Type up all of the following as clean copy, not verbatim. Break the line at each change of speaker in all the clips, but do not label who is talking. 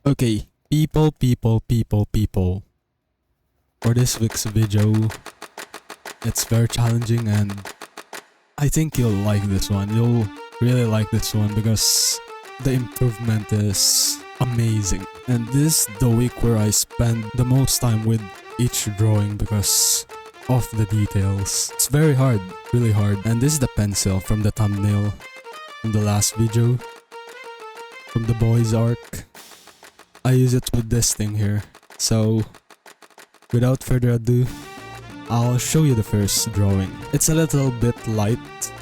Okay, people. For this week's video, it's very challenging and I think you'll like this one. You'll really like this one because the improvement is amazing. And this is the week where I spend the most time with each drawing because of the details. It's very hard, really hard. And this is the pencil from the thumbnail from the last video, from the boys arc. I use it with this thing here. So without further ado, I'll show you the first drawing. It's a little bit light,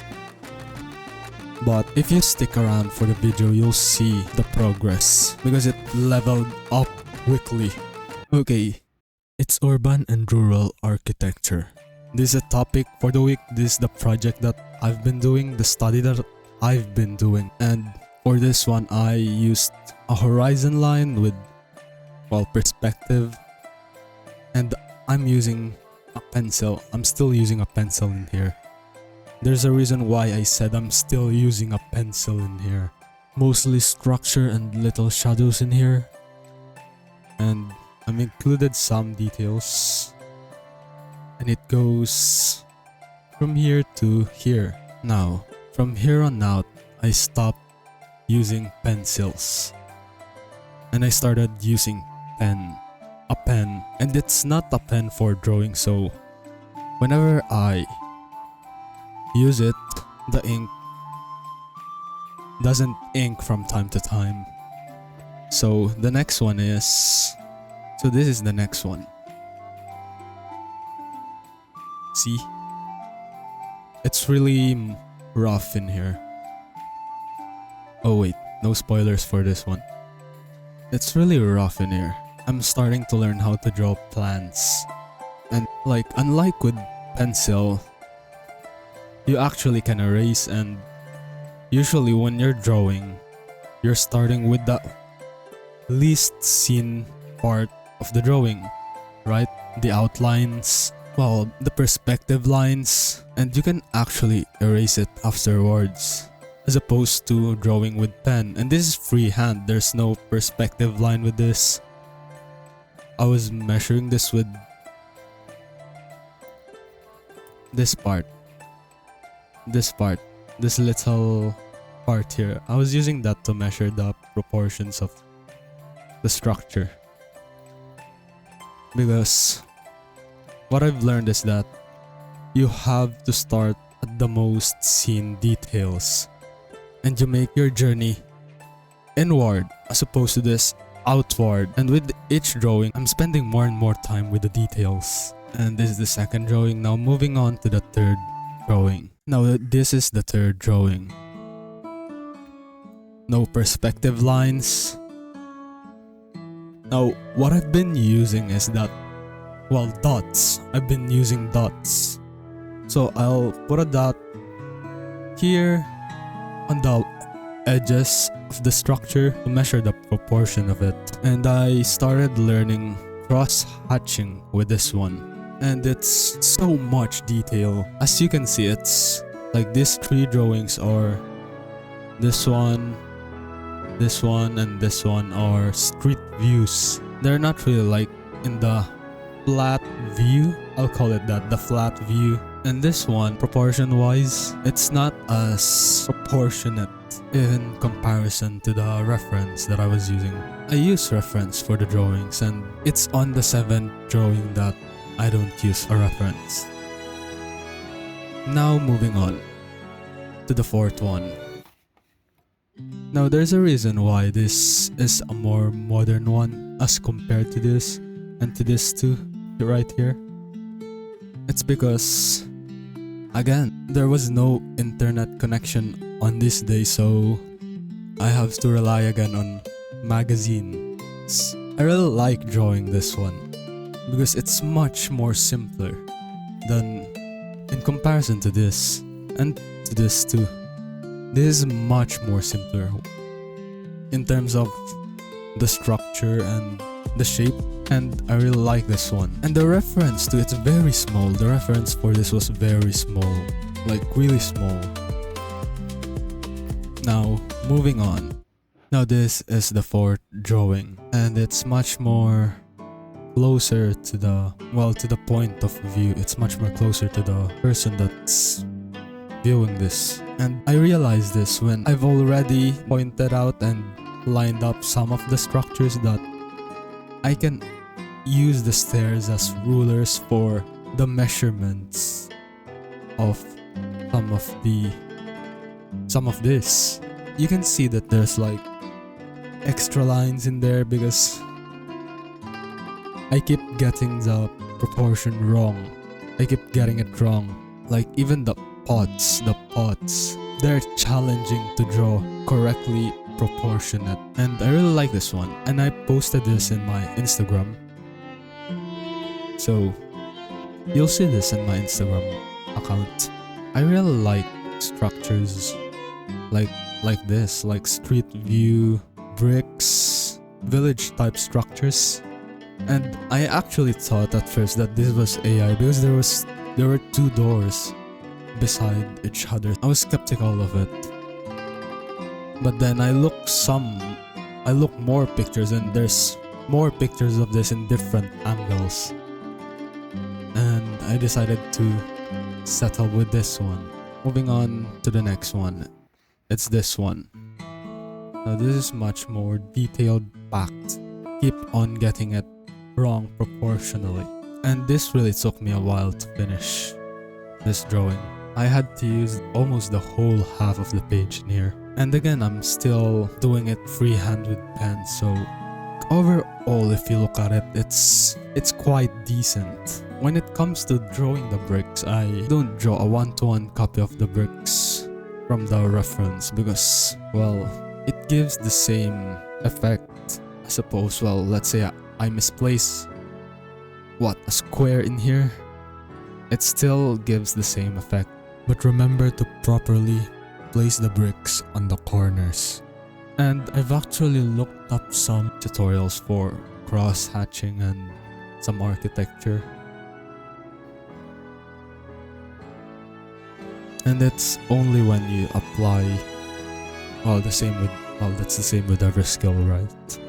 but if you stick around for the video, you'll see the progress because it leveled up quickly. Okay, it's urban and rural architecture. This is a topic for the week. This is the project that I've been doing, the study that I've been doing. And for this one, I used a horizon line with, well, perspective. And I'm using a pencil. I'm still using a pencil in here. There's a reason why I said I'm still using a pencil in here. Mostly structure and little shadows in here. And I've included some details. And it goes from here to here. Now, from here on out, I stopped using pencils. And I started using a pen. And it's not a pen for drawing, so whenever I use it, the ink doesn't ink from time to time. So the next one is, so this is the next one. See? It's really rough in here. Oh wait, no spoilers for this one. It's really rough in here. I'm starting to learn how to draw plants. And like, unlike with pencil, you actually can erase, and usually when you're drawing, you're starting with the least seen part of the drawing, right? The outlines, well, the perspective lines, and you can actually erase it afterwards, as opposed to drawing with pen. And this is freehand, there's no perspective line with this. I was measuring this with this little part here. I was using that to measure the proportions of the structure. Because what I've learned is that you have to start at the most seen details and you make your journey inward as opposed to this outward. And with each drawing, I'm spending more and more time with the details. And this is the second drawing. Now moving on to the third drawing. Now this is the third drawing. No perspective lines. Now what I've been using is that, well, dots. I've been using dots. So I'll put a dot here on the edges of the structure to measure the proportion of it. And I started learning cross-hatching with this one. And it's so much detail. As you can see, it's like these three drawings are this one, and this one are street views. They're not really like in the flat view. I'll call it that, the flat view. And this one, proportion wise, it's not as proportionate in comparison to the reference that I was using. I use reference for the drawings, and it's on the 7th drawing that I don't use a reference. Now moving on to the 4th one. Now there's a reason why this is a more modern one as compared to this and to this too, right here. It's because, again, there was no internet connection on this day, so I have to rely again on magazines. I really like drawing this one because it's much more simpler than in comparison to this and to this too. This is much more simpler in terms of the structure and the shape, and I really like this one. And the reference to it's very small. The reference for this was very small, like really small. Now moving on. Now this is the fourth drawing, and it's much more closer to the point of view. It's much more closer to the person that's viewing this. And I realized this when I've already pointed out and lined up some of the structures that I can use the stairs as rulers for the measurements of some of this. You can see that there's like extra lines in there because I keep getting the proportion wrong. I keep getting it wrong. Like even the pots, they're challenging to draw correctly proportionate. And I really like this one. And I posted this in my Instagram. So you'll see this in my Instagram account. I really like structures like this, like street view, bricks, village type structures. And I actually thought at first that this was AI because there were two doors beside each other. I was skeptical of it. But then I looked more pictures, and there's more pictures of this in different angles. And I decided to settle with this one. Moving on to the next one. It's this one. Now this is much more detailed packed. Keep on getting it wrong proportionally. And this really took me a while to finish this drawing. I had to use almost the whole half of the page in here. And again, I'm still doing it freehand with pen, so overall, if you look at it, it's quite decent. When it comes to drawing the bricks, I don't draw a one-to-one copy of the bricks from the reference because, well, it gives the same effect, I suppose. Well, let's say I misplace a square in here, it still gives the same effect. But remember to properly place the bricks on the corners. And I've actually looked up some tutorials for cross-hatching and some architecture. And it's only when you apply, that's the same with every skill, right?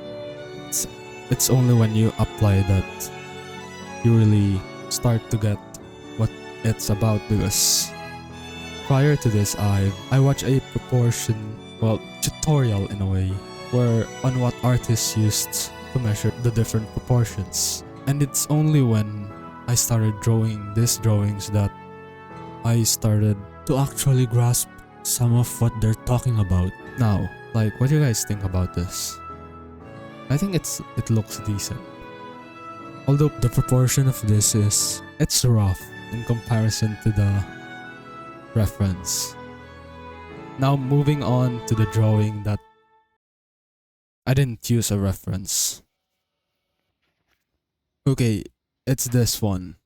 It's only when you apply that you really start to get what it's about, because prior to this I watched a tutorial in a way, where on what artists used to measure the different proportions. And it's only when I started drawing these drawings that I started to actually grasp some of what they're talking about. Now, like, what do you guys think about this? I think it looks decent. Although the proportion of this it's rough in comparison to the reference. Now moving on to the drawing that I didn't use a reference. Okay, it's this one.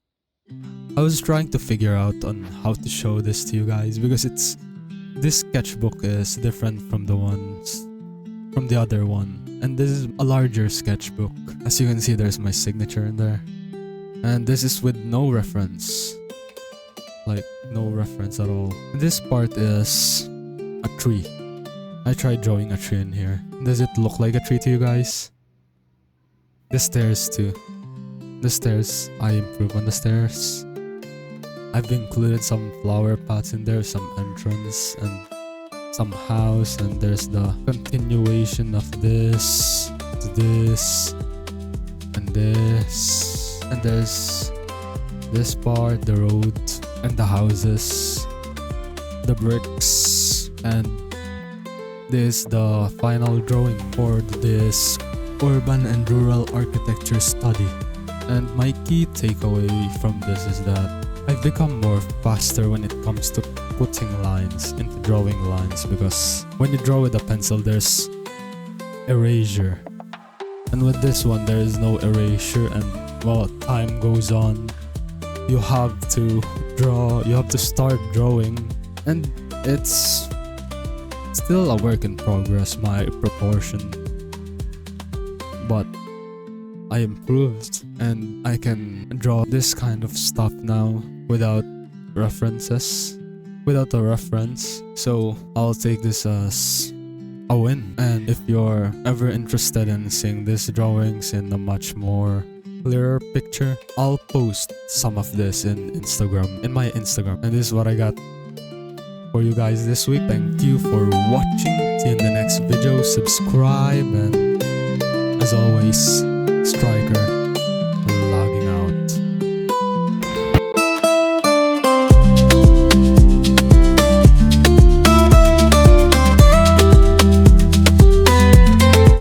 I was trying to figure out on how to show this to you guys because this sketchbook is different from the other one, and this is a larger sketchbook. As you can see, there's my signature in there, and this is with no reference, like no reference at all. This part is a tree. I tried drawing a tree in here. Does it look like a tree to you guys? The stairs too. The stairs, I improve on the stairs. I've included some flower pots in there, some entrance and some house, and there's the continuation of this to this and this, and there's this part, the road and the houses, the bricks, and this the final drawing for this urban and rural architecture study. And my key takeaway from this is that I've become more faster when it comes to putting lines into drawing lines, because when you draw with a pencil there's erasure, and with this one there is no erasure, and well, time goes on, you have to start drawing, and it's still a work in progress, my proportion, but I improved and I can draw this kind of stuff now without a reference. So I'll take this as a win. And if you're ever interested in seeing these drawings in a much more clearer picture, I'll post some of this in my Instagram. And this is what I got for you guys this week. Thank you for watching. See you in the next video. Subscribe, and as always,